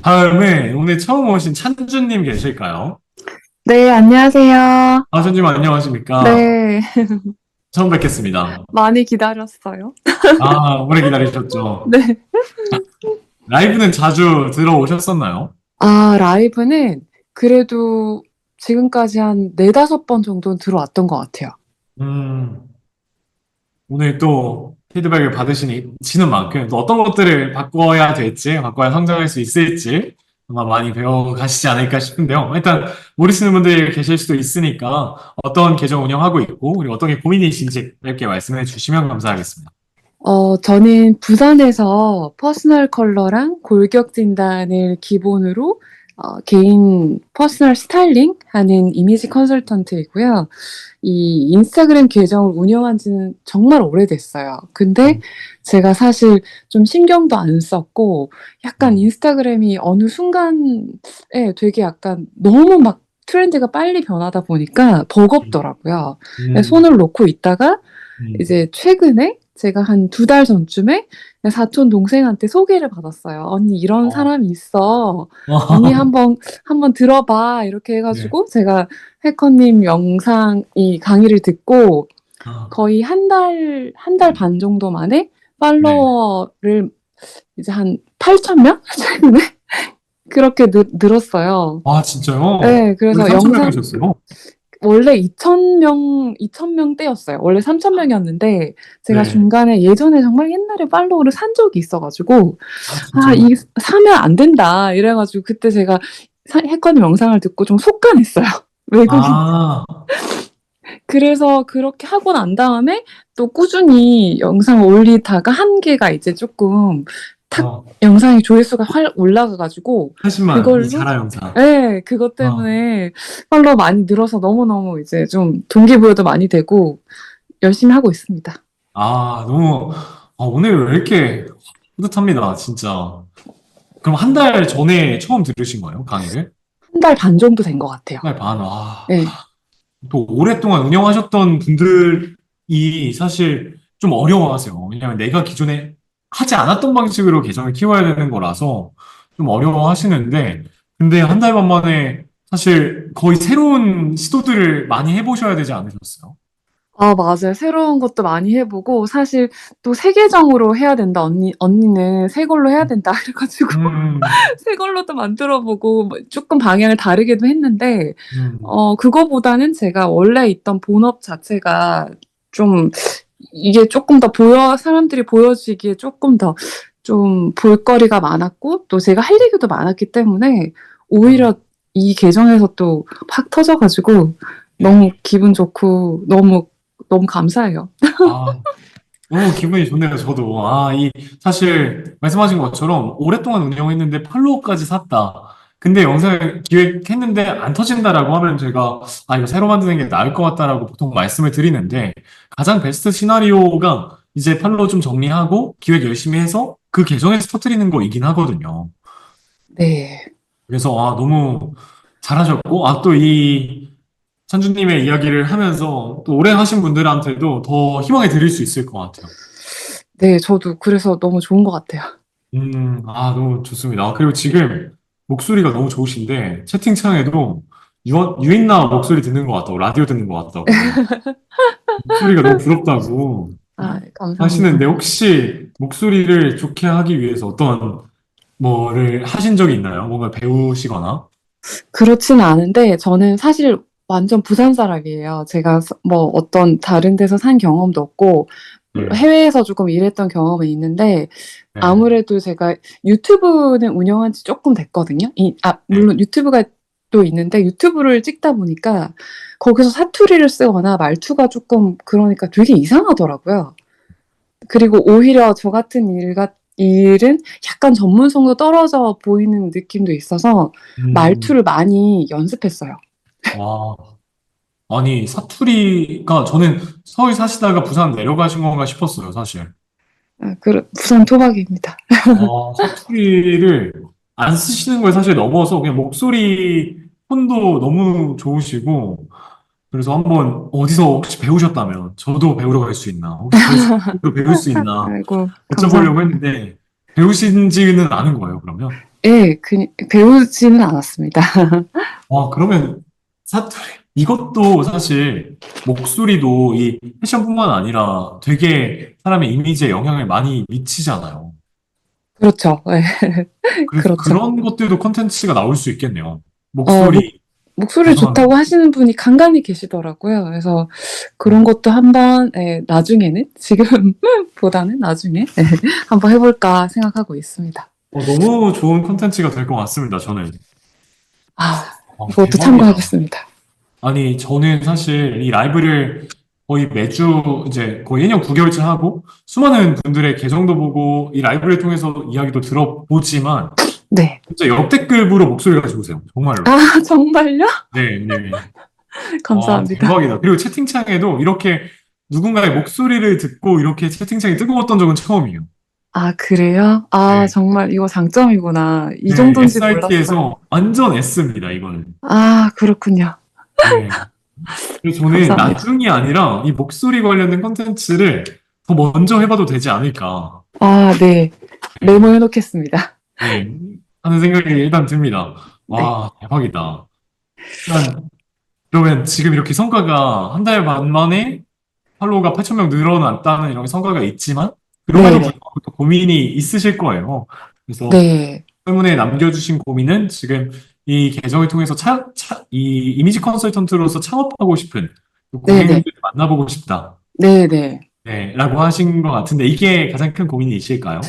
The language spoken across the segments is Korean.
다음에 오늘 처음 오신 찬주님 계실까요? 네, 안녕하세요. 아, 찬주님 안녕하십니까? 네, 처음 뵙겠습니다. 많이 기다렸어요. 아, 오래 기다리셨죠? 네. 라이브는 자주 들어오셨었나요? 아, 라이브는 그래도 지금까지 한 네다섯 번 정도는 들어왔던 것 같아요. 음, 오늘 또 피드백을 받으시는 만큼 또 어떤 것들을 바꿔야 될지, 바꿔야 성장할 수 있을지 아마 많이 배워가시지 않을까 싶은데요. 일단 모르시는 분들이 계실 수도 있으니까 어떤 계정 운영하고 있고, 그리고 어떤 게 고민이신지 짧게 말씀해 주시면 감사하겠습니다. 저는 부산에서 퍼스널 컬러랑 골격 진단을 기본으로 개인 퍼스널 스타일링 하는 이미지 컨설턴트이고요. 이 인스타그램 계정을 운영한 지는 정말 오래됐어요. 근데 제가 사실 좀 신경도 안 썼고 약간 음, 인스타그램이 어느 순간에 되게 약간 너무 막 트렌드가 빨리 변하다 보니까 음, 버겁더라고요. 음, 손을 놓고 있다가 음. 이제 최근에 제가 한 두 달 전쯤에 사촌 동생한테 소개를 받았어요. "언니 이런 어, 사람이 있어. 언니 한번 들어봐." 이렇게 해 네. 가지고 제가 해커님 영상 이 강의를 듣고 아, 거의 한 달 반 정도 만에 네. 팔로워를 이제 한 8,000명 최근에 그렇게 늘었어요. 아, 진짜요? 예. 왜 그래서 3,000명이 영상 셨어요? 원래 2,000명대였어요. 원래 3,000명이었는데 제가 네. 중간에 예전에 정말 옛날에 팔로우를 산 적이 있어 가지고 아, '아 진짜요? 이 사면 안 된다.' 이래 가지고 그때 제가 해커님 영상을 듣고 좀 속간했어요. 외국인 아, 그래서 그렇게 하고 난 다음에 또 꾸준히 영상을 올리다가 한계가 이제 쪼끔 탁 어, 영상의 조회수가 활 올라가 가지고 80만, 이 그걸로 자라 영상. 예. 그것 어, 때문에 팔로워 많이 늘어서 너무너무 이제 좀 동기부여도 많이 되고 열심히 하고 있습니다. 아, 너무, 오늘 왜 이렇게 뿌듯합니다, 진짜. 그럼 한 달 전에 처음 들으신 거예요, 강의를? 한 달 반 정도 된 것 같아요. 한 달 반, 와. 예. 또 오랫동안 운영하셨던 분들이 사실 좀 어려워하세요. 왜냐면 내가 기존에 하지 않았던 방식으로 계정을 키워야 되는 거라서 좀 어려워하시는데, 근데 한 달 반 만에 사실 거의 새로운 시도들을 많이 해보셔야 되지 않으셨어요? 아 맞아요. 새로운 것도 많이 해 보고 사실 또 "새 계정으로 해야 된다. 언니는 새 걸로 해야 된다." 이래 가지고 음, 새 걸로도 만들어 보고 뭐 쪼끔 방향을 다르게도 했는데 음, 그거보다는 제가 원래 있던 본업 자체가 좀 이게 쪼끔 더 사람들이 보여지기에 쪼끔 더 좀 볼거리가 많았고 또 제가 할 얘기도 많았기 때문에 음, 오히려 이 계정에서 또 팍 터져 가지고 네. 너무 기분 좋고 너무 감사해요. 아, 너무 기분이 좋네요, 저도. 사실, 말씀하신 것처럼, 오랫동안 운영했는데 팔로워까지 샀다. 근데 영상을 기획했는데 안 터진다라고 하면 제가, 이거 새로 만드는 게 나을 것 같다라고 보통 말씀을 드리는데, 가장 베스트 시나리오가 이제 팔로워 좀 정리하고, 기획 열심히 해서 그 계정에서 터뜨리는 거이긴 하거든요. 네. 그래서, 너무 잘하셨고, 또 찬주님의 이야기를 하면서 또 오래 하신 분들한테도 더 희망을 드릴 수 있을 것 같아요. 네 저도 그래서 너무 좋은 것 같아요. 너무 좋습니다. 그리고 지금 목소리가 너무 좋으신데, 채팅창에도 유인나 목소리 듣는 것 같다고, 라디오 듣는 것 같다고, 목소리가 너무 부럽다고 아 감사합니다. 하시는데, 혹시 목소리를 좋게 하기 위해서 어떤 뭐를 하신 적이 있나요? 뭔가 배우시거나? 그렇지는 않은데 저는 사실 완전 부산 사람이에요. 제가 뭐 어떤 다른 데서 산 경험도 없고 물론 네, 해외에서 조금 일했던 경험은 있는데 네, 아무래도 제가 유튜브는 운영한 지 쪼끔 됐거든요. 네. 물론 유튜브가 또 있는데 유튜브를 찍다 보니까 거기서 사투리를 쓰거나 말투가 쪼끔 그러니까 되게 이상하더라고요. 그리고 오히려 저 같은 일은 약간 전문성도 떨어져 보이는 느낌도 있어서 음, 말투를 많이 연습했어요. 와, 아니, 사투리가 저는 서울 사시다가 부산 내려가신 건가 싶었어요, 사실. 부산 토박이입니다. 사투리를 안 쓰시는 걸 사실 넘어서 그냥 목소리 톤도 너무 좋으시고 그래서 한번 어디서 혹시 배우셨다면 저도 배우러 갈 수 있나 혹시 배울 수 있나 아이고 여쭤보려고 감사합니다. 했는데 배우신지는 아는 거예요 그러면? 배우지는 않았습니다. 와, 그러면 사투리, 이것도 사실 목소리도 이 패션뿐만 아니라 되게 사람의 이미지에 영향을 많이 미치잖아요. 그렇죠. 예, 그래서 그렇죠. 그런 것들도 콘텐츠가 나올 수 있겠네요. 어, 목소리 목소리 개선하는 좋다고 거. 하시는 분이 간간히 계시더라고요. 그래서 그런 음. 것도 한번, 나중에는, 지금보다는 나중에, 한번 해볼까 생각하고 있습니다. 너무 좋은 콘텐츠가 될 것 같습니다, 저는. 아, 이것도 대박이다. 참고하겠습니다. 아니, 저는 사실 이 라이브를 거의 매주 이제 거의 1년 9개월째 하고 수많은 분들의 계정도 보고 이 라이브를 통해서 이야기도 들어보지만 네. 진짜 역대급으로 목소리가 좋으세요. 정말로. 아, 정말요? 네, 네. 감사합니다. 대박이다. 그리고 채팅창에도 이렇게 누군가의 목소리를 듣고 이렇게 채팅창이 뜨거웠던 적은 처음이에요. 아, 그래요? 아, 네. 정말 이거 장점이구나. 이 네, 정도인지 몰랐어요. SRT에서 완전 S입니다, 이거는. 아, 그렇군요. 네. 그래서 저는 감사합니다. 나중이 아니라 이 목소리 관련된 콘텐츠를 더 먼저 해봐도 되지 않을까. 아, 네. 네, 메모해 놓겠습니다. 네, 하는 생각이 일단 듭니다. 네. 와, 대박이다. 일단, 그러면 지금 이렇게 성과가 한 달 반 만에 팔로워가 8천 명 늘어났다는 이런 성과가 있지만, 그럼에도 네네. 불구하고 또 고민이 있으실 거예요. 그래서 네. 질문에 남겨주신 고민은 지금 이 계정을 통해서 이 이미지 컨설턴트로서 창업하고 싶은 그 네네. 고객님들을 만나보고 싶다. 네네. 네, 라고 하신 것 같은데 이게 가장 큰 고민이실까요?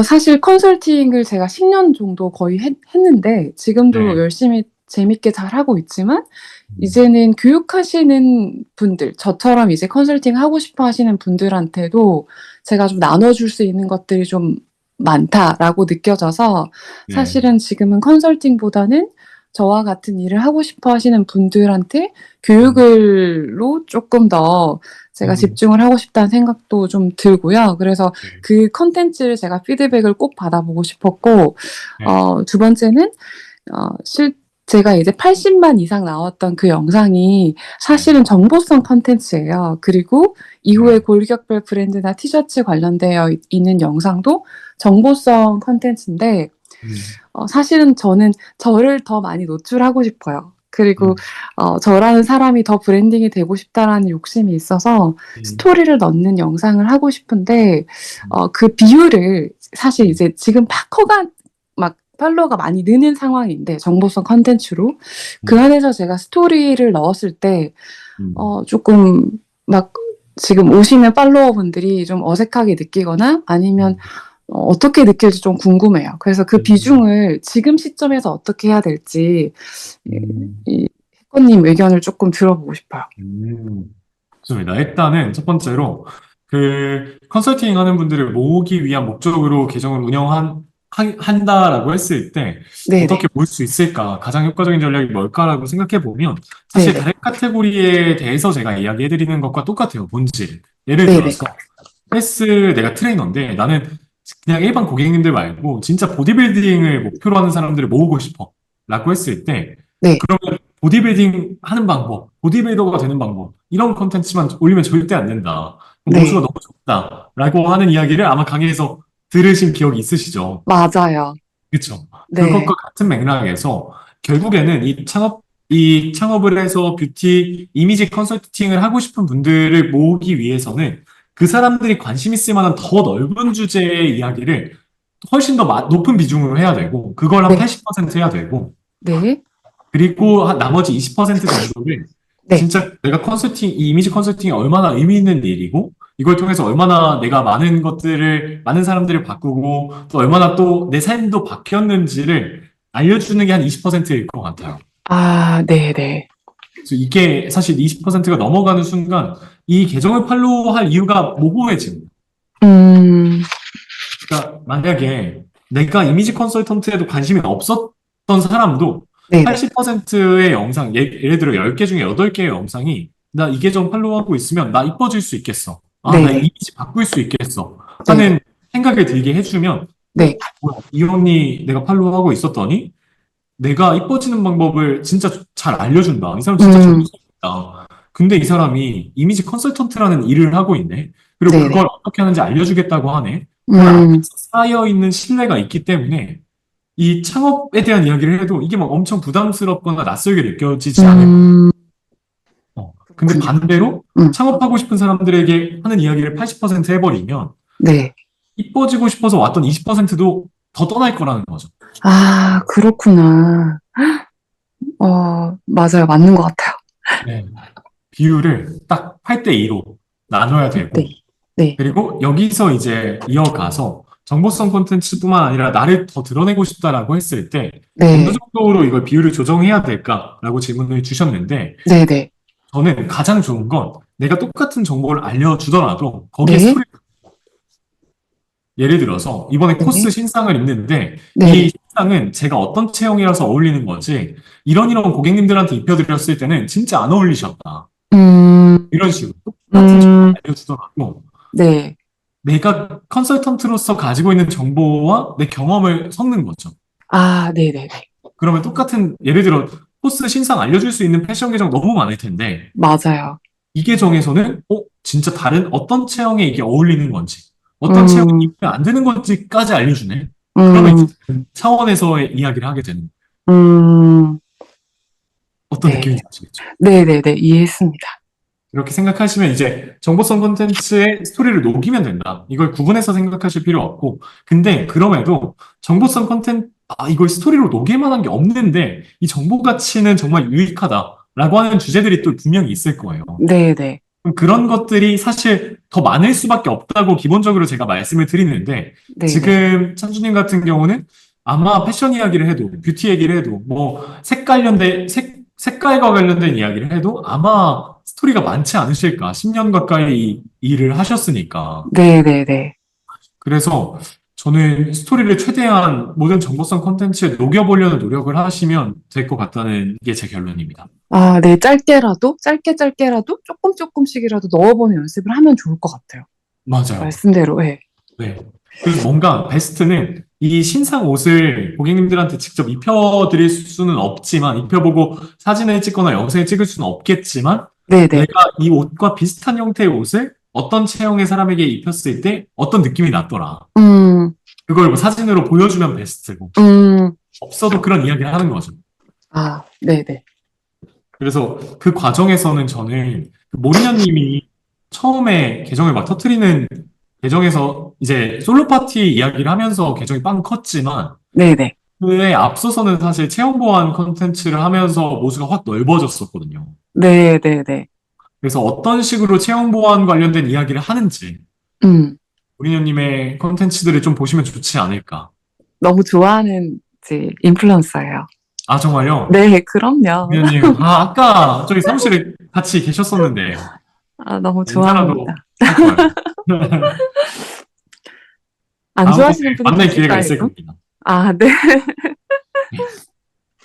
사실 컨설팅을 제가 10년 정도 거의 했는데, 지금도 네. 열심히 재밌게 잘 하고 있지만, 음, 이제는 교육하시는 분들, 저처럼 이제 컨설팅 하고 싶어 하시는 분들한테도 제가 좀 나눠줄 수 있는 것들이 좀 많다라고 느껴져서 네. 사실은 지금은 컨설팅보다는 저와 같은 일을 하고 싶어 하시는 분들한테 음, 교육을로 조금 더 제가 음, 집중을 하고 싶다는 생각도 좀 들고요. 그래서 네. 그 컨텐츠를 제가 피드백을 꼭 받아보고 싶었고, 네. 두 번째는 어, 실, 제가 이제 80만 이상 나왔던 그 영상이 네. 사실은 정보성 컨텐츠예요. 그리고 이후에 네. 골격별 브랜드나 티셔츠 관련되어 있는 영상도 정보성 컨텐츠인데, 음, 사실은 저는 저를 더 많이 노출하고 싶어요. 그리고 음, 저라는 사람이 더 브랜딩이 되고 싶다라는 욕심이 있어서 음, 스토리를 넣는 영상을 하고 싶은데, 음, 그 비율을 사실 음, 이제 지금 막 팔로워가 많이 느는 상황인데, 정보성 컨텐츠로 그 음, 안에서 제가 스토리를 넣었을 때 음, 조금 막 지금 오시는 팔로워분들이 좀 어색하게 느끼거나 아니면 음, 어떻게 느낄지 좀 궁금해요. 그래서 그 음, 비중을 지금 시점에서 어떻게 해야 될지 음, 이 해커님 의견을 조금 들어보고 싶어요. 좋습니다. 일단은 첫 번째로 그 컨설팅 하는 분들을 모으기 위한 목적으로 계정을 한다라고 했을 때 네네. 어떻게 모을 수 있을까? 가장 효과적인 전략이 뭘까라고 생각해 보면 사실 네네. 다른 카테고리에 대해서 제가 이야기해 드리는 것과 똑같아요. 본질. 예를 네네. 들어서 헬스 내가 트레이너인데 나는 그냥 일반 고객님들 말고 진짜 보디빌딩을 목표로 하는 사람들을 모으고 싶어. 라고 했을 때 네. 그러면 보디빌딩 하는 방법, 보디빌더가 되는 방법, 이런 콘텐츠만 올리면 절대 안 된다. 모수가 네. 너무 적다. 라고 하는 이야기를 아마 강의에서 들으신 기억이 있으시죠? 맞아요. 그렇죠. 네. 그것과 같은 맥락에서 결국에는 이 창업을 해서 뷰티 이미지 컨설팅을 하고 싶은 분들을 모으기 위해서는 그 사람들이 관심 있을 만한 더 넓은 주제의 이야기를 훨씬 더 높은 비중으로 해야 되고, 그걸 한 네. 80% 해야 되고, 네. 그리고 나머지 20% 정도를 네. 진짜 내가 이 이미지 컨설팅이 얼마나 의미 있는 일이고, 이걸 통해서 얼마나 내가 많은 사람들을 바꾸고, 또 얼마나 또 내 삶도 바뀌었는지를 알려주는 게 한 20%일 것 같아요. 아, 네네. 그래서 이게 사실 20%가 넘어가는 순간 이 계정을 팔로우할 이유가 모호해집니다. 음, 그러니까 만약에 내가 이미지 컨설턴트에도 관심이 없었던 사람도 네네. 80%의 영상, 예를 들어 10개 중에 8개의 영상이 나 이 계정 팔로우하고 있으면 나 이뻐질 수 있겠어. 아, 나 네네. 이미지 바꿀 수 있겠어. 네네. 하는 생각을 들게 해주면, 네. 뭐야, 이 언니 내가 팔로우하고 있었더니 내가 이뻐지는 방법을 진짜 잘 알려준다. 이 사람 진짜 음, 정성있다. 근데 이 사람이 이미지 컨설턴트라는 일을 하고 있네. 그리고 네네. 그걸 어떻게 하는지 알려주겠다고 하네. 그러면 음, 앞에서 쌓여있는 신뢰가 있기 때문에 이 창업에 대한 이야기를 해도 이게 막 엄청 부담스럽거나 낯설게 느껴지지 않을 음, 근데 그렇군요. 반대로 음, 창업하고 싶은 사람들에게 하는 이야기를 80% 해버리면 네. 이뻐지고 싶어서 왔던 20%도 더 떠날 거라는 거죠. 아, 그렇구나. 맞아요. 맞는 것 같아요. 네. 비율을 딱 8대 2로 나눠야 네, 되고, 네, 그리고 여기서 이제 이어가서 정보성 콘텐츠뿐만 아니라 나를 더 드러내고 싶다라고 했을 때 어느 네, 정도로 이걸 비율을 조정해야 될까라고 질문을 주셨는데, 네, 네, 저는 가장 좋은 건 내가 똑같은 정보를 알려주더라도 거기에 네, 스토리, 예를 들어서 이번에 코스 네, 신상을 입는데 네, 이 네. 신상은 제가 어떤 체형이라서 어울리는 거지 이런 고객님들한테 입혀드렸을 때는 진짜 안 어울리셨다. 음, 이런 식으로 똑같은 정보를 음, 알려주더라도 네. 내가 컨설턴트로서 가지고 있는 정보와 내 경험을 섞는 거죠. 아, 네, 네, 네. 그러면 똑같은 예를 들어 코스 신상 알려줄 수 있는 패션 계정 너무 많을 텐데 맞아요. 이 계정에서는 진짜 다른 어떤 체형에 이게 어울리는 건지 어떤 체형이 음, 입으면 안 되는 건지까지 알려주네. 그러면 이제 음, 그 차원에서의 이야기를 하게 되는 음, 어떤 네, 느낌인지 아시겠죠? 네, 네, 네. 이해했습니다. 이렇게 생각하시면 이제 정보성 콘텐츠의 스토리를 녹이면 된다. 이걸 구분해서 생각하실 필요 없고, 근데 그럼에도 정보성 콘텐츠, 이걸 스토리로 녹일 만한 게 없는데, 이 정보 가치는 정말 유익하다라고 하는 주제들이 또 분명히 있을 거예요. 네, 네, 그럼 그런 것들이 사실 더 많을 수밖에 없다고 기본적으로 제가 말씀을 드리는데, 네, 네. 지금 찬주님 같은 경우는 아마 패션 이야기를 해도, 뷰티 얘기를 해도, 뭐, 색깔과 관련된 이야기를 해도 아마 스토리가 많지 않으실까. 10년 가까이 일을 하셨으니까. 네, 네, 네. 그래서 저는 스토리를 최대한 모든 정보성 콘텐츠에 녹여보려는 노력을 하시면 될 것 같다는 게 제 결론입니다. 아, 네. 짧게라도 조금씩이라도 넣어보는 연습을 하면 좋을 것 같아요. 맞아요. 말씀대로, 예. 네. 그리고 뭔가 베스트는 이 신상 옷을 고객님들한테 직접 입혀드릴 수는 없지만, 입혀보고 사진을 찍거나 영상을 찍을 수는 없겠지만, 네, 네. 내가 이 옷과 비슷한 형태의 옷을 어떤 체형의 사람에게 입혔을 때 어떤 느낌이 났더라. 음, 그걸 뭐 사진으로 보여주면 베스트고, 음, 없어도 그런 이야기를 하는 거죠. 아, 네, 네. 그래서 그 과정에서는 저는 그 모리녀님이 처음에 계정을 막 터트리는 계정에서 이제 솔로 파티 이야기를 하면서 계정이 빵 컸지만 네, 네. 그에 앞서서는 사실 체형 보완 콘텐츠를 하면서 모수가 확 넓어졌었거든요. 네, 네, 네. 그래서 어떤 식으로 체형 보완 관련된 이야기를 하는지 음, 모리녀님의 콘텐츠들을 좀 보시면 좋지 않을까. 너무 좋아하는 이제 인플루언서예요. 아, 정말요? 네, 그럼요. 모리녀님, 아까 저기 사무실에 같이 계셨었는데 아, 너무 인사라도 좋아합니다. 할 걸. 안 다음번에 좋아하시는 분이 만날 기회가 계실까요, 있을 이거? 겁니다. 아, 네.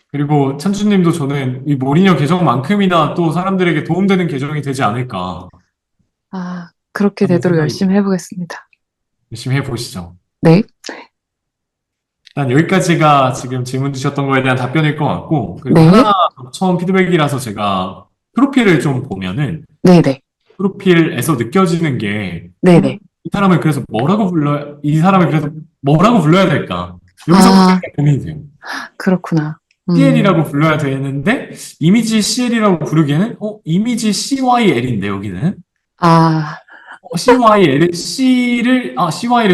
그리고 찬주님도 저는 이 모리녀 계정만큼이나 또 사람들에게 도움되는 계정이 되지 않을까 아, 그렇게 하는 되도록 생각이 열심히 해보겠습니다. 열심히 해보시죠. 네, 일단 여기까지가 지금 질문 주셨던 거에 대한 답변일 것 같고, 그리고 네, 하나 더 처음 피드백이라서 제가 프로필을 좀 보면은, 네, 네, 프로필에서 느껴지는 게, 네, 네. 이 사람을 그래서 뭐라고 불러야 될까? 여기서부터 아, 약간 고민이 돼요. 그렇구나. CL이라고 불러야 되는데, 이미지 CL이라고 부르기에는, 이미지 CYL인데, 여기는. 아, CY를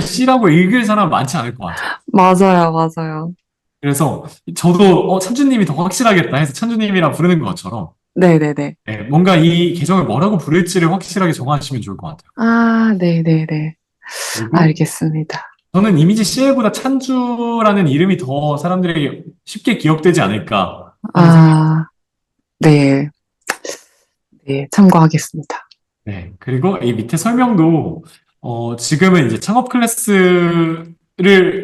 C라고 읽을 사람 많지 않을 것 같아요. 맞아요, 맞아요. 그래서 저도 찬주님이 더 확실하겠다 해서 찬주님이라 부르는 것처럼 네, 네, 네. 네, 뭔가 이 계정을 뭐라고 부를지를 확실하게 정하시면 좋을 것 같아요. 아, 네, 네, 네. 그리고 알겠습니다. 저는 이미지 CL보다 찬주라는 이름이 더 사람들에게 쉽게 기억되지 않을까 하는 생각이. 아, 네, 네, 참고하겠습니다. 네. 그리고 이 밑에 설명도 지금은 이제 창업 클래스를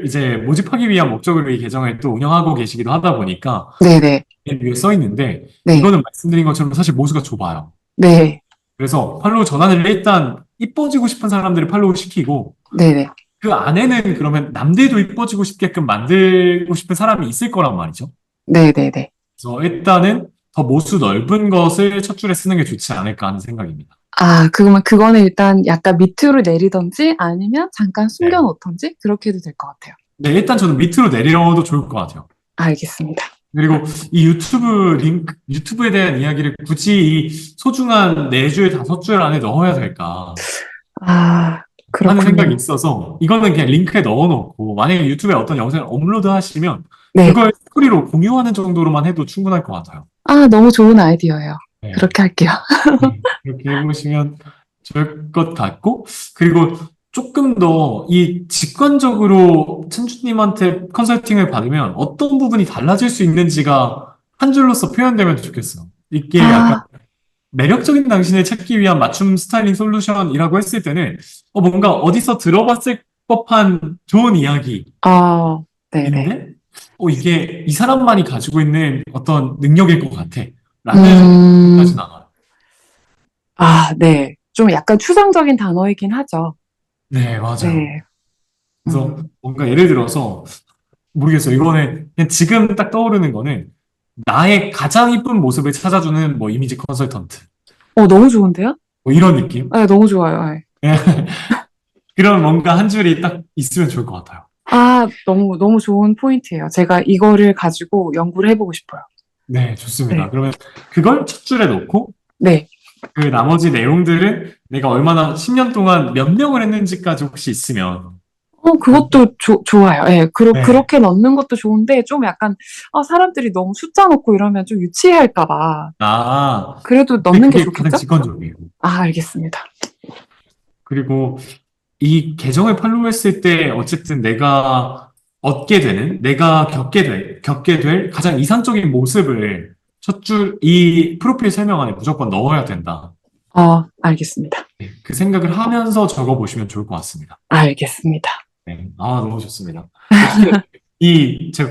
이제 모집하기 위한 목적으로 이 계정을 또 운영하고 계시기도 하다 보니까 네, 네, 위에 써 있는데 네, 이거는 말씀드린 것처럼 사실 모수가 좁아요. 네, 그래서 팔로우 전환을 일단 이뻐지고 싶은 사람들을 팔로우 시키고 네, 네, 그 안에는 그러면 남들도 이뻐지고 싶게끔 만들고 싶은 사람이 있을 거란 말이죠. 네, 네, 네. 그래서 일단은 더 모수 넓은 것을 첫 줄에 쓰는 게 좋지 않을까 하는 생각입니다. 아, 그러면 그거는 일단 약간 밑으로 내리던지 아니면 잠깐 네. 숨겨놓던지 그렇게 해도 될 것 같아요. 네, 일단 저는 밑으로 내려도 좋을 것 같아요. 알겠습니다. 그리고 이 유튜브에 대한 이야기를 굳이 이 소중한 4줄, 5줄 안에 넣어야 될까 아, 하는 생각이 그렇군요. 있어서 이거는 그냥 링크에 넣어놓고 만약에 유튜브에 어떤 영상을 업로드 하시면 네. 그걸 스토리로 공유하는 정도로만 해도 충분할 것 같아요. 아, 너무 좋은 아이디어예요. 네. 그렇게 할게요. 그렇게 해보시면 좋을 것 같고, 그리고 조금 더 이 직관적으로 천주님한테 컨설팅을 받으면 어떤 부분이 달라질 수 있는지가 한 줄로서 표현되면 좋겠어요. 이게 약간 아, 매력적인 당신을 찾기 위한 맞춤 스타일링 솔루션이라고 했을 때는 뭔가 어디서 들어봤을 법한 좋은 이야기인데, 아, 네네. 이게 이 사람만이 가지고 있는 어떤 능력일 것 같아. 라는 음, 생각까지 나와요. 아, 네. 좀 약간 추상적인 단어이긴 하죠. 네, 맞아요. 네. 그래서 음. 뭔가 예를 들어서 모르겠어요. 이거는 그냥 지금 딱 떠오르는 거는 나의 가장 이쁜 모습을 찾아주는 뭐 이미지 컨설턴트 너무 좋은데요? 뭐 이런 느낌. 네, 너무 좋아요. 네. 그런 뭔가 한 줄이 딱 있으면 좋을 것 같아요. 아, 너무, 너무 좋은 포인트예요. 제가 이거를 가지고 연구를 해보고 싶어요. 네, 좋습니다. 네. 그러면 그걸 첫 줄에 놓고 네. 그 나머지 내용들은 내가 얼마나 10년 동안 몇 명을 했는지까지 혹시 있으면 그것도 좋아요. 예, 네. 그렇게 넣는 것도 좋은데, 좀 약간, 사람들이 너무 숫자 넣고 이러면 좀 유치할까봐. 그래도 근데 넣는 게 그게 가장 좋겠죠? 직관적이에요. 아, 알겠습니다. 그리고 이 계정을 팔로우했을 때 어쨌든 내가 내가 겪게 될 가장 이상적인 모습을 이 프로필 설명 안에 무조건 넣어야 된다. 알겠습니다. 네, 그 생각을 하면서 적어보시면 좋을 것 같습니다. 알겠습니다. 네, 너무 좋습니다. 어떻게, 제가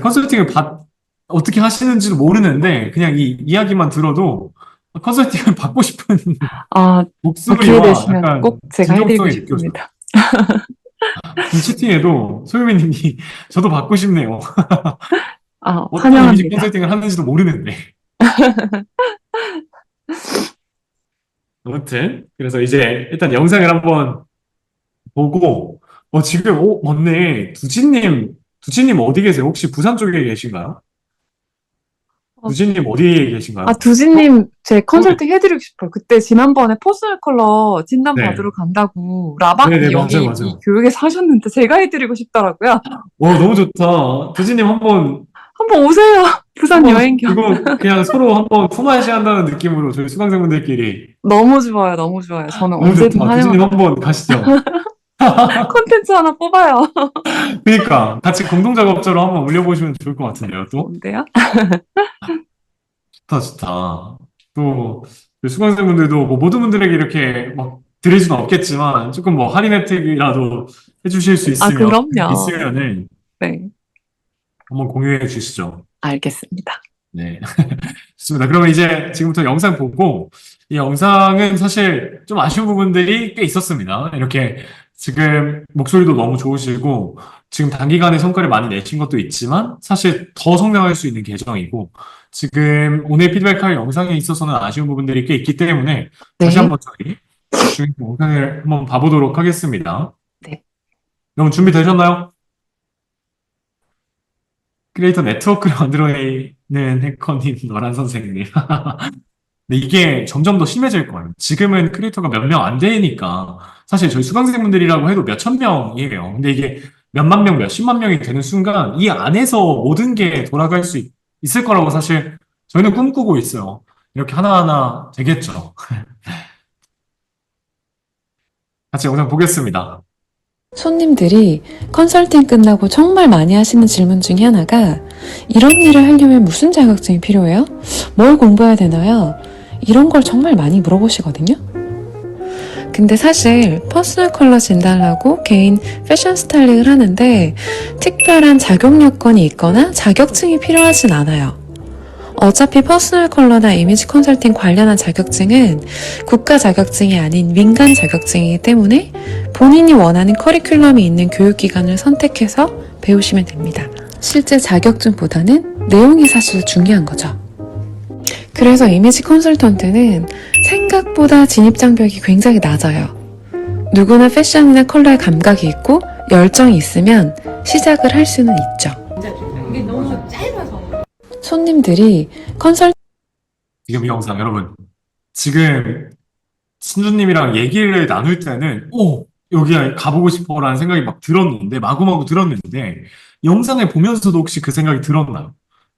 어떻게 하시는지도 모르는데, 그냥 이 이야기만 들어도 컨설팅을 받고 싶은 기회 목소리와 되시면 약간 꼭 제가 해드리고 진정성이 느껴져요. 싶습니다. 지금 채팅에도 소유미님이 저도 받고 싶네요. 어떤 이미지 환영합니다. 컨설팅을 하는지도 모르는데. 아무튼 그래서 이제 일단 영상을 한번 보고 지금 맞네. 두지님 어디 계세요? 혹시 부산 쪽에 계신가요? 어, 두지님 어디에 계신가요? 두진님, 제 서울에. 컨설팅 해드리고 싶어요. 그때 지난번에 퍼스널 컬러 진단 네. 받으러 간다고 네네, 맞아요, 여기 이 맞아요. 교육에서 하셨는데 제가 해드리고 싶더라고요. 너무 좋다. 두지님 한번 오세요. 부산 여행 겸. 이거 그냥 서로 한번 품앗이 한다는 느낌으로 저희 수강생분들끼리 너무 좋아요. 너무 좋아요. 저는 너무 언제든 좋다. 두지님 환영합니다. 한번 가시죠. 콘텐츠 하나 뽑아요. 그러니까 같이 공동 작업자로 한번 올려보시면 좋을 것 같은데요, 또. 좋은데요? 좋다, 좋다. 또, 그 수강생분들도 뭐 모든 분들에게 이렇게 막 드릴 수는 없겠지만, 조금 뭐 할인 혜택이라도 해주실 수 그럼요. 있으면은 네, 한번 공유해 주시죠. 알겠습니다. 네. 좋습니다. 그러면 이제 지금부터 영상 보고, 이 영상은 사실 좀 아쉬운 부분들이 꽤 있었습니다. 이렇게 지금 목소리도 너무 좋으시고, 지금 단기간에 성과를 많이 내신 것도 있지만, 사실 더 성장할 수 있는 계정이고, 지금 오늘 피드백할 영상에 있어서는 아쉬운 부분들이 꽤 있기 때문에, 다시 네, 한번 저희 집중 영상을 한번 봐보도록 하겠습니다. 네. 여러분 준비되셨나요? 크리에이터 네트워크를 만들어내는 해커님, 너란 선생님. 근데 이게 점점 더 심해질 거예요. 지금은 크리에이터가 몇 명 안 되니까 사실 저희 수강생분들이라고 해도 몇 천 명이에요. 근데 이게 몇만 명, 몇십만 명이 되는 순간 이 안에서 모든 게 돌아갈 수 있을 거라고 사실 저희는 꿈꾸고 있어요. 이렇게 하나하나 되겠죠. 같이 영상 보겠습니다. 손님들이 컨설팅 끝나고 정말 많이 하시는 질문 중에 하나가 이런 일을 하려면 무슨 자격증이 필요해요? 뭘 공부해야 되나요? 이런 걸 정말 많이 물어보시거든요. 근데 사실 퍼스널 컬러 진단하고 개인 패션 스타일링을 하는데 특별한 자격 요건이 있거나 자격증이 필요하진 않아요. 어차피 퍼스널 컬러나 이미지 컨설팅 관련한 자격증은 국가 자격증이 아닌 민간 자격증이기 때문에 본인이 원하는 커리큘럼이 있는 교육기관을 선택해서 배우시면 됩니다. 실제 자격증보다는 내용이 사실 중요한 거죠. 그래서 이미지 컨설턴트는 생각보다 진입장벽이 굉장히 낮아요. 누구나 패션이나 컬러에 감각이 있고 열정이 있으면 시작을 할 수는 있죠. 이게 너무 짧아서. 손님들이 컨설팅 지금 이 영상 여러분 지금 신주님이랑 얘기를 나눌 때는 여기 가보고 싶어라는 생각이 막 들었는데 마구마구 들었는데 영상을 보면서도 혹시 그 생각이 들었나요?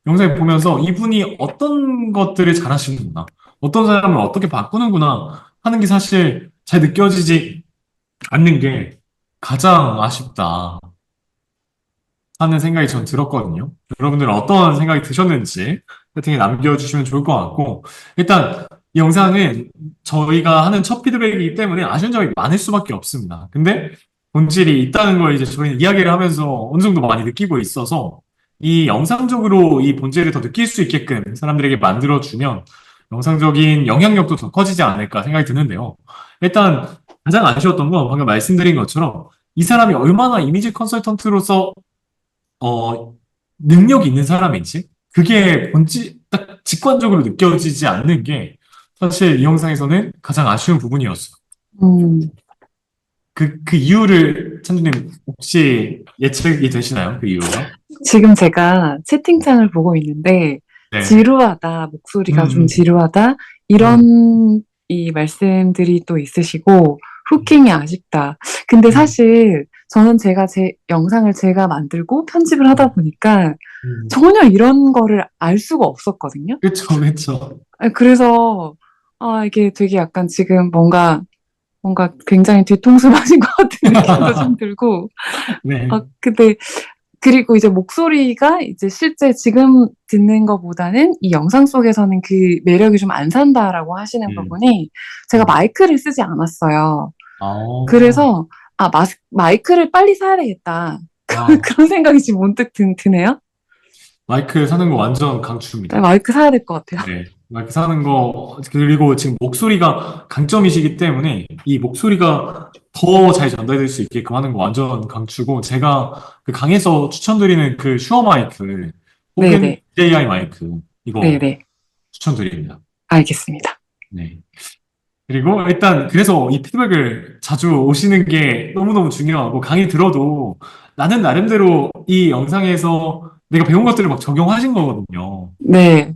영상을 보면서 이분이 어떤 것들을 잘하시는구나, 어떤 사람을 어떻게 바꾸는구나 하는 게 사실 잘 느껴지지 않는 게 가장 아쉽다 하는 생각이 전 들었거든요. 여러분들은 어떤 생각이 드셨는지 채팅에 남겨주시면 좋을 것 같고, 일단 이 영상은 저희가 하는 첫 피드백이기 때문에 아쉬운 점이 많을 수밖에 없습니다. 근데 본질이 있다는 걸 이제 저희는 이야기를 하면서 어느 정도 많이 느끼고 있어서 이 영상적으로 이 본질을 더 느낄 수 있게끔 사람들에게 만들어주면 영상적인 영향력도 더 커지지 않을까 생각이 드는데요. 일단 가장 아쉬웠던 건 방금 말씀드린 것처럼 이 사람이 얼마나 이미지 컨설턴트로서 능력이 있는 사람인지 그게 딱 직관적으로 느껴지지 않는 게 사실 이 영상에서는 가장 아쉬운 부분이었어요. 음, 그 이유를 찬주님 혹시 예측이 되시나요? 그 이유가? 지금 제가 채팅창을 보고 있는데, 네. 지루하다, 목소리가 좀 음. 지루하다, 이런 이 말씀들이 또 있으시고, 후킹이 아쉽다. 근데 사실 저는 제 영상을 제가 만들고 편집을 하다 보니까 전혀 이런 거를 알 수가 없었거든요. 그쵸, 그쵸. 그래서, 이게 되게 약간 지금 뭔가 굉장히 뒤통수 맞은 것 같은 느낌도 좀 들고, 네. 근데, 그리고 이제 목소리가 이제 실제 지금 듣는 것보다는 이 영상 속에서는 그 매력이 좀 안 산다라고 하시는 부분이 제가 마이크를 쓰지 않았어요. 그래서, 마이크를 빨리 사야 되겠다. 그런 생각이 지금 문득 드네요. 마이크 사는 거 완전 강추입니다. 마이크 사야 될 것 같아요. 네. 마이크 사는 거, 그리고 지금 목소리가 강점이시기 때문에 이 목소리가 더 잘 전달될 수 있게끔 하는 거 완전 강추고, 제가 그 강에서 추천드리는 그 슈어 마이크 혹은 네네. DJI 마이크 이거 네네. 추천드립니다. 알겠습니다. 네. 그리고 일단 그래서 이 피드백을 자주 오시는 게 너무너무 중요하고, 강의 들어도 나는 나름대로 이 영상에서 내가 배운 것들을 막 적용하신 거거든요. 네.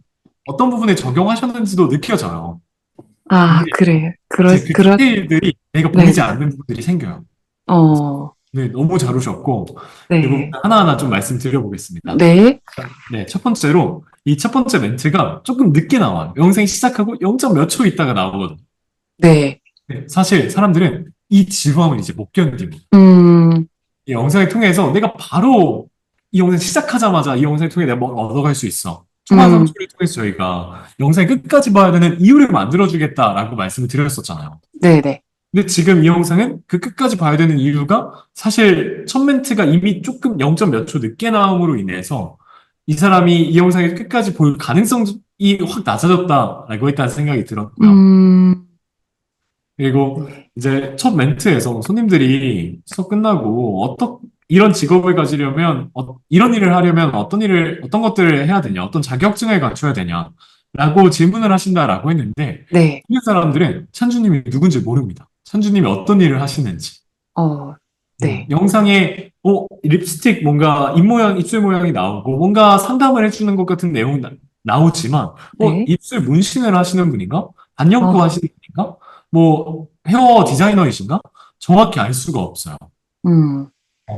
어떤 부분에 적용하셨는지도 느껴져요. 그래. 이제 그 디테일들이 내가 네. 보이지 않는 부분들이 생겨요. 네, 너무 잘 오셨고, 그리고 네. 하나하나 좀 말씀드려보겠습니다. 네. 네, 첫 번째로 이 첫 번째 멘트가 조금 늦게 나와요. 영상이 시작하고 0점 몇 초 있다가 나오거든요. 네. 네, 사실 사람들은 이 지루함을 이제 못 견딥니다. 이 영상을 통해서 내가 바로 이 영상 시작하자마자 이 영상을 통해 내가 뭘 얻어갈 수 있어. 초반 3초를 통해서 저희가 영상을 끝까지 봐야 되는 이유를 만들어주겠다라고 말씀을 드렸었잖아요. 네네. 근데 지금 이 영상은 그 끝까지 봐야 되는 이유가 사실 첫 멘트가 이미 조금 0점 몇 초 늦게 나옴으로 인해서 이 사람이 이 영상을 끝까지 볼 가능성이 확 낮아졌다라고 일단 생각이 들었고요. 그리고 이제 첫 멘트에서 손님들이 수업 끝나고 이런 직업을 가지려면 이런 일을 하려면 어떤 것들을 해야 되냐, 어떤 자격증을 갖춰야 되냐라고 질문을 하신다라고 했는데, 네. 이 사람들은 찬주님이 누군지 모릅니다. 찬주님이 어떤 일을 하시는지. 네. 영상에 립스틱 뭔가 입술 모양이 나오고 뭔가 상담을 해주는 것 같은 내용이 나오지만 네. 입술 문신을 하시는 분인가? 단연고 하시는 분인가? 뭐 헤어 디자이너이신가? 정확히 알 수가 없어요.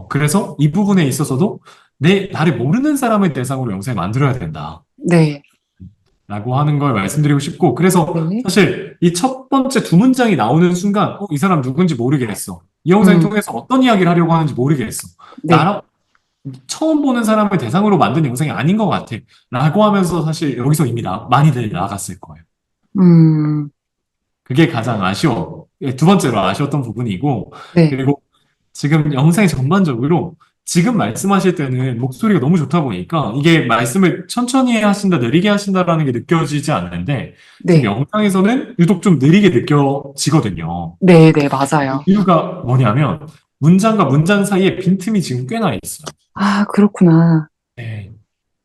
그래서 이 부분에 있어서도 나를 모르는 사람을 대상으로 영상을 만들어야 된다. 네. 라고 하는 걸 말씀드리고 싶고, 그래서 네. 사실 이 첫 번째 두 문장이 나오는 순간 이 사람 누군지 모르겠어. 이 영상을 통해서 어떤 이야기를 하려고 하는지 모르겠어. 네. 처음 보는 사람을 대상으로 만든 영상이 아닌 것 같아. 라고 하면서 사실 여기서 이미 많이들 나갔을 거예요. 그게 가장 두 번째로 아쉬웠던 부분이고, 네. 그리고 지금 영상이 전반적으로 지금 말씀하실 때는 목소리가 너무 좋다 보니까 이게 말씀을 천천히 하신다, 느리게 하신다라는 게 느껴지지 않는데, 네. 지금 영상에서는 유독 좀 느리게 느껴지거든요. 네, 맞아요. 이유가 뭐냐면 문장과 문장 사이에 빈틈이 지금 꽤나 있어요. 그렇구나. 네.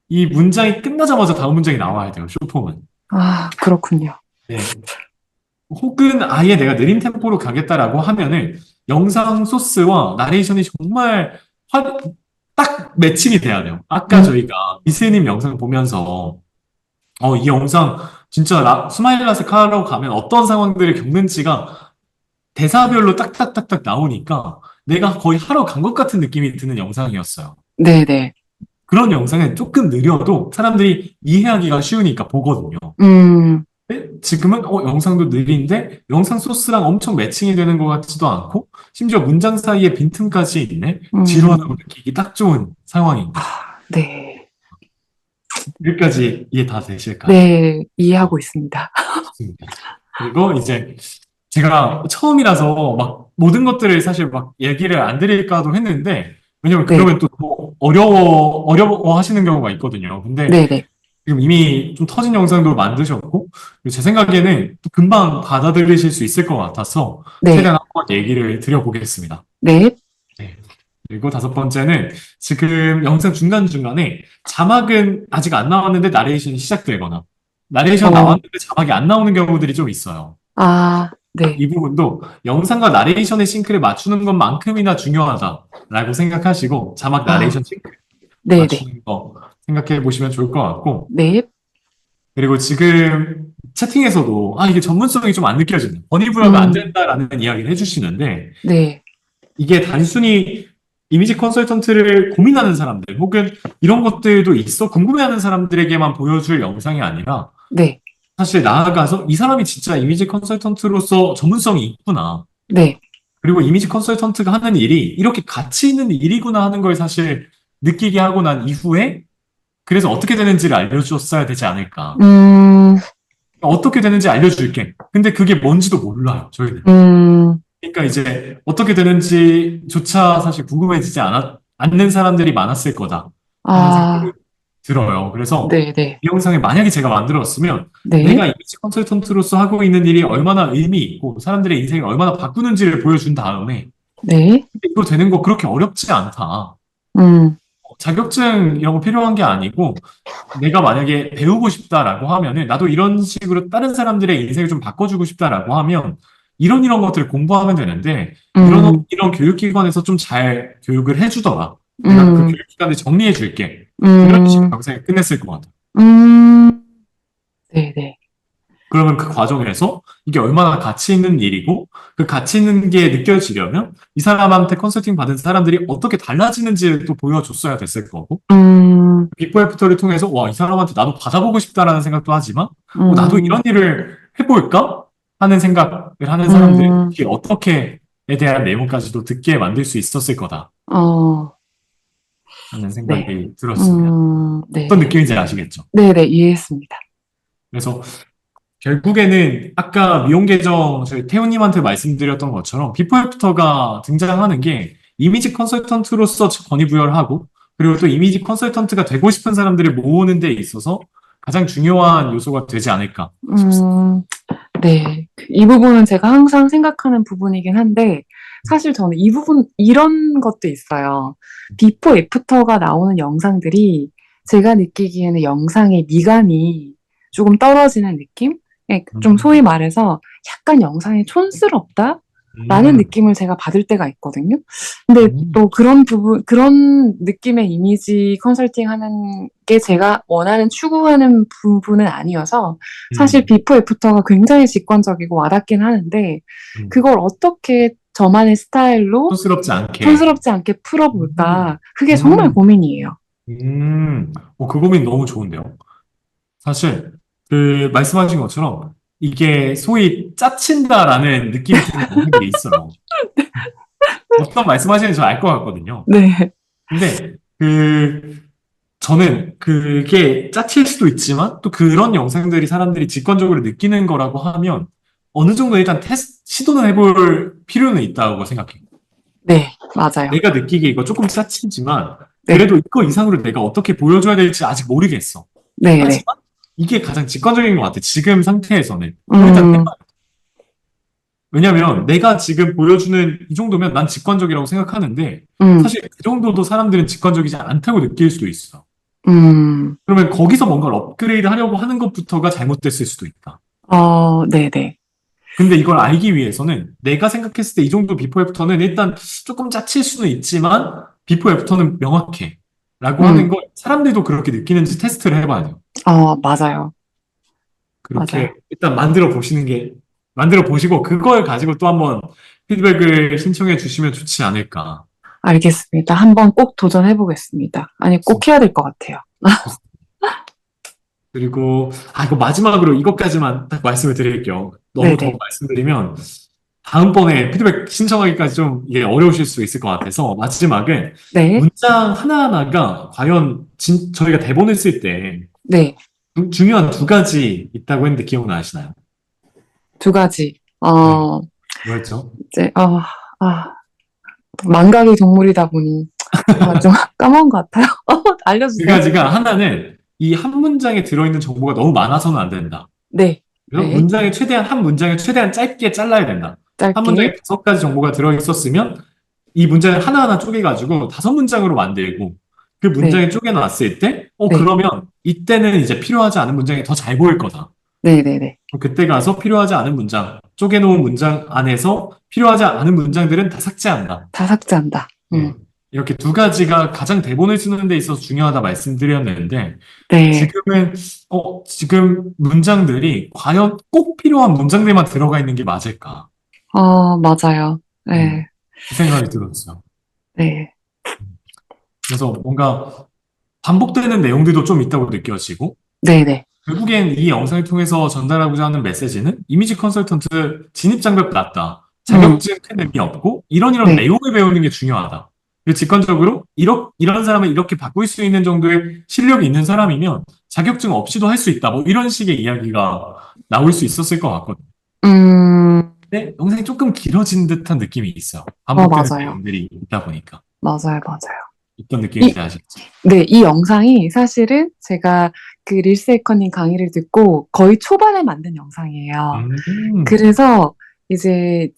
이 문장이 끝나자마자 다음 문장이 나와야 돼요, 쇼폼은. 그렇군요. 네. 혹은 아예 내가 느린 템포로 가겠다라고 하면은 영상 소스와 나레이션이 정말 딱 매칭이 돼야 돼요. 아까 저희가 미스님 영상 보면서 이 영상 진짜 스마일라스 하러 가면 어떤 상황들을 겪는지가 대사별로 딱딱딱딱 나오니까 내가 거의 하러 간 것 같은 느낌이 드는 영상이었어요. 네네. 그런 영상은 조금 느려도 사람들이 이해하기가 쉬우니까 보거든요. 근데 지금은 영상도 느린데 영상 소스랑 엄청 매칭이 되는 것 같지도 않고 심지어 문장 사이에 빈틈까지 있네. 지루하다고 느끼기 딱 좋은 상황입니다. 네. 여기까지 이해 다 되실까요? 네, 이해하고 있습니다. 좋습니다. 그리고 이제 제가 처음이라서 막 모든 것들을 사실 막 얘기를 안 드릴까도 했는데 왜냐면 네. 그러면 또 어려워 하시는 경우가 있거든요. 근데 네네. 지금 이미 좀 터진 영상도 만드셨고 그리고 제 생각에는 또 금방 받아들이실 수 있을 것 같아서 네. 최대한 한번 얘기를 드려보겠습니다. 네. 그리고 다섯 번째는 지금 영상 중간중간에 자막은 아직 안 나왔는데 나레이션이 시작되거나 나레이션 나왔는데 자막이 안 나오는 경우들이 좀 있어요. 아, 네. 이 부분도 영상과 나레이션의 싱크를 맞추는 것만큼이나 중요하다라고 생각하시고 자막 나레이션 싱크 네네. 맞추는 거 생각해 보시면 좋을 것 같고 네. 그리고 지금 채팅에서도 이게 전문성이 좀 안 느껴지는 번이부여가 안 된다라는 이야기를 해주시는데 네. 이게 단순히 이미지 컨설턴트를 고민하는 사람들 혹은 이런 것들도 있어 궁금해하는 사람들에게만 보여줄 영상이 아니라 네. 사실 나아가서 이 사람이 진짜 이미지 컨설턴트로서 전문성이 있구나. 네. 그리고 이미지 컨설턴트가 하는 일이 이렇게 가치 있는 일이구나 하는 걸 사실 느끼게 하고 난 이후에 그래서 어떻게 되는지를 알려줬어야 되지 않을까. 어떻게 되는지 알려줄게. 근데 그게 뭔지도 몰라요, 저희는. 그러니까 이제 어떻게 되는지조차 사실 궁금해지지 않는 사람들이 많았을 거다 하는 생각이 들어요. 그래서 네네. 이 영상을 만약에 제가 만들었으면 네. 내가 이미지 컨설턴트로서 하고 있는 일이 얼마나 의미 있고 사람들의 인생을 얼마나 바꾸는지를 보여준 다음에 네. 이거 되는 거 그렇게 어렵지 않다. 자격증 이런 거 필요한 게 아니고 내가 만약에 배우고 싶다라고 하면은 나도 이런 식으로 다른 사람들의 인생을 좀 바꿔주고 싶다라고 하면 이런 것들을 공부하면 되는데 이런 교육기관에서 좀 잘 교육을 해주더라. 내가 그 교육기관을 정리해 줄게. 이런 식으로 영상을 끝냈을 것 같아. 네네. 그러면 그 과정에서 이게 얼마나 가치 있는 일이고 그 가치 있는 게 느껴지려면 이 사람한테 컨설팅 받은 사람들이 어떻게 달라지는지를 또 보여줬어야 됐을 거고 비포 애프터를 통해서 와, 이 사람한테 나도 받아보고 싶다라는 생각도 하지만 나도 이런 일을 해볼까? 하는 생각을 하는 사람들이 이게 어떻게에 대한 내용까지도 듣게 만들 수 있었을 거다 하는 생각이 들었습니다. 네. 어떤 느낌인지 아시겠죠? 네네, 이해했습니다. 그래서 결국에는 아까 미용 계정 저희 태우님한테 말씀드렸던 것처럼 비포 애프터가 등장하는 게 이미지 컨설턴트로서 권위부여를 하고 그리고 또 이미지 컨설턴트가 되고 싶은 사람들을 모으는 데 있어서 가장 중요한 요소가 되지 않을까 싶습니다. 네. 이 부분은 제가 항상 생각하는 부분이긴 한데, 사실 저는 이 부분, 이런 것도 있어요. 비포 애프터가 나오는 영상들이 제가 느끼기에는 영상의 미감이 조금 떨어지는 느낌? 좀 소위 말해서 약간 영상이 촌스럽다? 라는 느낌을 제가 받을 때가 있거든요. 근데 또 그런 부분, 그런 느낌의 이미지 컨설팅 하는 게 제가 원하는, 추구하는 부분은 아니어서 사실 비포 애프터가 굉장히 직관적이고 와닿긴 하는데 그걸 어떻게 저만의 스타일로 촌스럽지 않게 풀어볼까. 그게 정말 고민이에요. 그 고민 너무 좋은데요. 사실 그 말씀하신 것처럼 이게 소위 짜친다라는 느낌이 드는 게 있어요. 어떤 말씀하시는지 저 알 것 같거든요. 네. 근데 저는 그게 짜칠 수도 있지만 또 그런 영상들이 사람들이 직관적으로 느끼는 거라고 하면 어느 정도 일단 시도는 해볼 필요는 있다고 생각해요. 네, 맞아요. 내가 느끼기에 이거 조금 짜치지만 그래도 이거 이상으로 내가 어떻게 보여줘야 될지 아직 모르겠어. 네. 하지만 이게 가장 직관적인 것 같아. 지금 상태에서는. 일단 해봐요. 왜냐면 내가 지금 보여주는 이 정도면 난 직관적이라고 생각하는데 사실 그 정도도 사람들은 직관적이지 않다고 느낄 수도 있어. 그러면 거기서 뭔가를 업그레이드 하려고 하는 것부터가 잘못됐을 수도 있다. 네네. 근데 이걸 알기 위해서는 내가 생각했을 때 이 정도 비포 애프터는 일단 조금 짜칠 수는 있지만 비포 애프터는 명확해. 라고 하는 걸 사람들도 그렇게 느끼는지 테스트를 해봐야 돼요. 맞아요. 그렇게 맞아요. 일단 만들어 보시고 그걸 가지고 또 한번 피드백을 신청해 주시면 좋지 않을까. 알겠습니다. 한번 꼭 도전해 보겠습니다. 아니, 꼭 해야 될 것 같아요. 그리고, 이거 마지막으로 이것까지만 딱 말씀을 드릴게요. 너무 더 네네. 말씀드리면, 다음번에 피드백 신청하기까지 좀 이게 어려우실 수 있을 것 같아서, 마지막은 네. 문장 하나하나가 과연 저희가 대본을 쓸 때 네. 중요한 두 가지 있다고 했는데 기억나시나요? 두 가지. 네, 뭐였죠? 이제, 망각의 동물이다 보니, 좀 까먹은 것 같아요. 두 알려주세요. 가지가 하나는 이 한 문장에 들어있는 정보가 너무 많아서는 안 된다. 네. 그래서 네. 한 문장을 최대한 짧게 잘라야 된다. 한 문장에 짧게. 5가지 정보가 들어있었으면 이 문장을 하나하나 쪼개가지고 5문장으로 만들고 그 네. 문장에 쪼개놨을 때, 네. 그러면 이때는 이제 필요하지 않은 문장이 더 잘 보일 거다. 네네네. 그때 가서 필요하지 않은 문장, 쪼개놓은 문장 안에서 필요하지 않은 문장들은 다 삭제한다. 다 삭제한다. 네. 이렇게 두 가지가 가장 대본을 쓰는 데 있어서 중요하다 말씀드렸는데, 네. 지금 문장들이 과연 꼭 필요한 문장들만 들어가 있는 게 맞을까? 맞아요. 음, 네. 그 생각이 들었어요. 네. 그래서 뭔가 반복되는 내용들도 좀 있다고 느껴지고, 네네. 결국엔 이 영상을 통해서 전달하고자 하는 메시지는 이미지 컨설턴트 진입장벽 낮다. 자격증 큰 의미 없고, 이런 네. 내용을 배우는 게 중요하다. 그리고 직관적으로, 이런 사람을 이렇게 바꿀 수 있는 정도의 실력이 있는 사람이면 자격증 없이도 할 수 있다. 뭐 이런 식의 이야기가 나올 수 있었을 것 같거든요. 근데 영상이 조금 길어진 듯한 느낌이 있어요. 반복되는 맞아요. 내용들이 있다 보니까. 맞아요. 어떤 느낌인지 아시죠? 네, 이 영상이 사실은 제가 그 릴스 해커님 강의를 듣고 거의 초반에 만든 영상이에요. 그래서 이제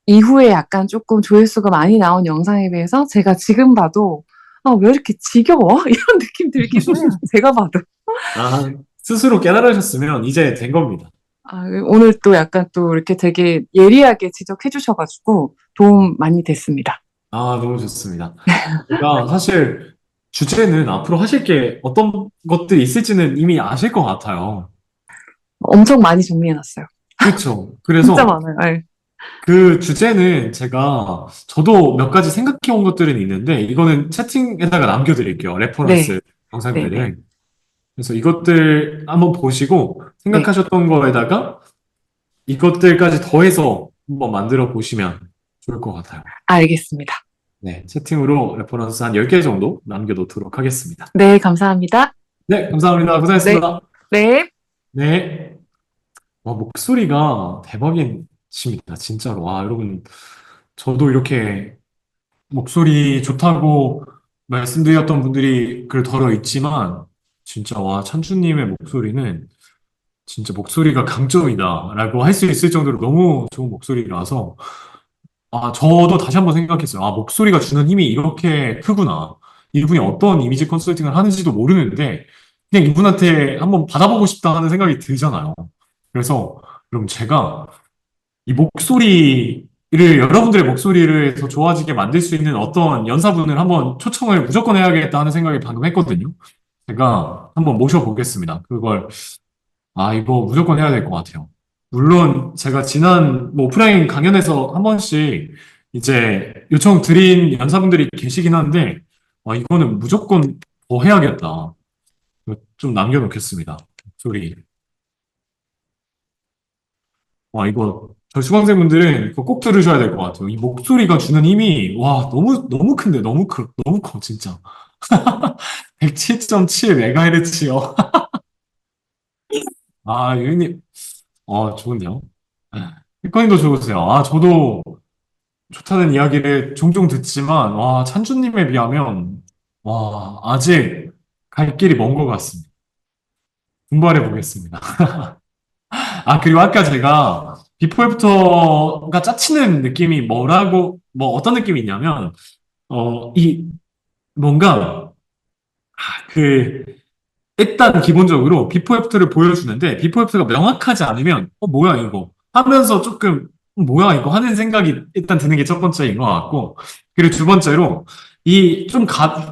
이후에 약간 조금 조회수가 많이 나온 영상에 비해서 제가 지금 봐도 왜 이렇게 지겨워? 이런 느낌 들기도 해요. 제가 봐도. 스스로 깨달으셨으면 이제 된 겁니다. 오늘 또 약간 또 이렇게 되게 예리하게 지적해 주셔가지고 도움 많이 됐습니다. 너무 좋습니다. 제가 사실 주제는 앞으로 하실 게 어떤 것들이 있을지는 이미 아실 것 같아요. 엄청 많이 정리해놨어요. 그렇죠. 진짜 그래서 많아요. 네. 그 주제는 저도 몇 가지 생각해 온 것들은 있는데, 이거는 채팅에다가 남겨드릴게요. 레퍼런스 네, 영상들을. 그래서 이것들 한번 보시고 생각하셨던 거에다가 이것들까지 더해서 한번 만들어 보시면 좋을 것 같아요. 알겠습니다. 네, 채팅으로 레퍼런스 한 10개 정도 남겨놓도록 하겠습니다. 네, 감사합니다. 네, 감사합니다. 고생했습니다. 네. 네. 목소리가 대박이십니다. 진짜로. 여러분, 저도 이렇게 목소리 좋다고 말씀드렸던 분들이 덜어 있지만, 진짜, 찬주님의 목소리는 진짜 목소리가 강점이다라고 할 수 있을 정도로 너무 좋은 목소리라서, 저도 다시 한번 생각했어요. 목소리가 주는 힘이 이렇게 크구나. 이분이 어떤 이미지 컨설팅을 하는지도 모르는데, 그냥 이분한테 한번 받아보고 싶다 하는 생각이 들잖아요. 그래서, 그럼 제가 이 여러분들의 목소리를 더 좋아지게 만들 수 있는 어떤 연사분을 한번 초청을 무조건 해야겠다 하는 생각을 방금 했거든요. 제가 한번 모셔보겠습니다. 이거 무조건 해야 될 것 같아요. 물론 제가 지난 오프라인 강연에서 한 번씩 이제 요청 드린 연사분들이 계시긴 한데, 이거는 무조건 더 해야겠다. 좀 남겨놓겠습니다. 목소리. 이거 저희 수강생분들은 이거 꼭 들으셔야 될 것 같아요. 이 목소리가 주는 힘이 너무 큰데 너무 커 진짜. 107.7MHz요. 유인님, 좋은데요? 휘커님도 좋으세요. 저도 좋다는 이야기를 종종 듣지만, 찬주님에 비하면, 아직 갈 길이 먼 것 같습니다. 분발해 보겠습니다. 그리고 아까 제가 비포 애프터가 짜치는 느낌이 어떤 느낌이 있냐면, 뭔가, 일단 기본적으로 비포 애프터를 보여주는데, 비포 애프터가 명확하지 않으면, 뭐야, 이거. 하면서 조금 뭐야 이거 하는 생각이 일단 드는 게 첫 번째인 것 같고, 그리고 두 번째로 이 좀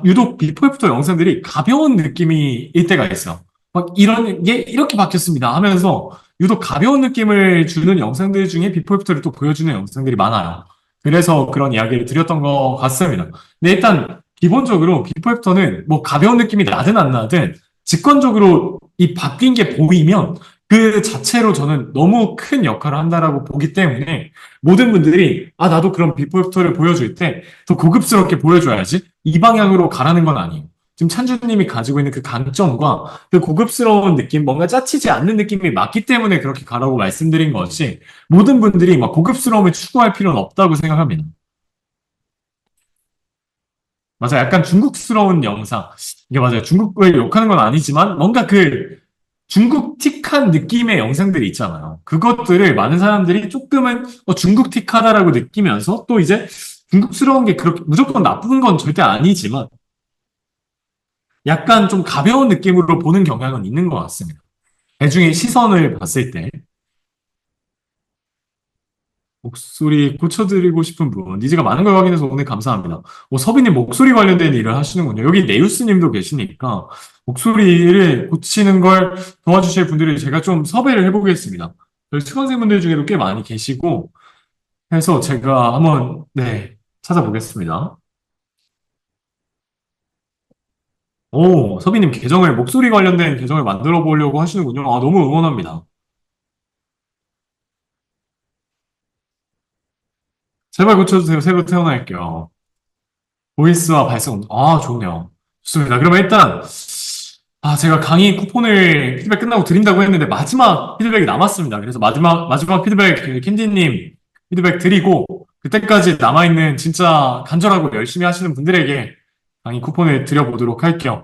유독 비포 애프터 영상들이 가벼운 느낌일 때가 있어. 막 이런 게 이렇게 바뀌었습니다 하면서 유독 가벼운 느낌을 주는 영상들 중에 비포 애프터를 또 보여주는 영상들이 많아요. 그래서 그런 이야기를 드렸던 것 같습니다. 근데 일단 기본적으로 비포 애프터는 뭐 가벼운 느낌이 나든 안 나든 직관적으로 이 바뀐 게 보이면 그 자체로 저는 너무 큰 역할을 한다라고 보기 때문에 모든 분들이 아 나도 그런 비포 애프터를 보여줄 때 더 고급스럽게 보여줘야지 이 방향으로 가라는 건 아니에요. 지금 찬주님이 가지고 있는 그 강점과 그 고급스러운 느낌, 뭔가 짜치지 않는 느낌이 맞기 때문에 그렇게 가라고 말씀드린 거지 모든 분들이 막 고급스러움을 추구할 필요는 없다고 생각합니다. 맞아, 약간 중국스러운 영상. 이게 맞아요. 중국을 욕하는 건 아니지만 뭔가 그 중국틱한 느낌의 영상들이 있잖아요. 그것들을 많은 사람들이 조금은 중국틱하다라고 느끼면서 또 이제 중국스러운 게 그렇게 무조건 나쁜 건 절대 아니지만 약간 좀 가벼운 느낌으로 보는 경향은 있는 것 같습니다. 대중의 시선을 봤을 때 목소리 고쳐드리고 싶은 분 니즈가 많은 걸 확인해서 오늘 감사합니다. 서비님 목소리 관련된 일을 하시는군요. 여기 네우스님도 계시니까 목소리를 고치는 걸 도와주실 분들을 제가 좀 섭외를 해보겠습니다. 저희 수강생분들 중에도 꽤 많이 계시고 해서 제가 한번 찾아보겠습니다. 서비님 목소리 관련된 계정을 만들어 보려고 하시는군요. 아, 너무 응원합니다. 제발 고쳐주세요. 새로 태어날게요. 보이스와 발성, 좋네요. 좋습니다. 그러면 일단, 제가 강의 쿠폰을 피드백 끝나고 드린다고 했는데, 마지막 피드백이 남았습니다. 그래서 마지막 피드백, 그 캔디님 피드백 드리고, 그때까지 남아있는 진짜 간절하고 열심히 하시는 분들에게 강의 쿠폰을 드려보도록 할게요.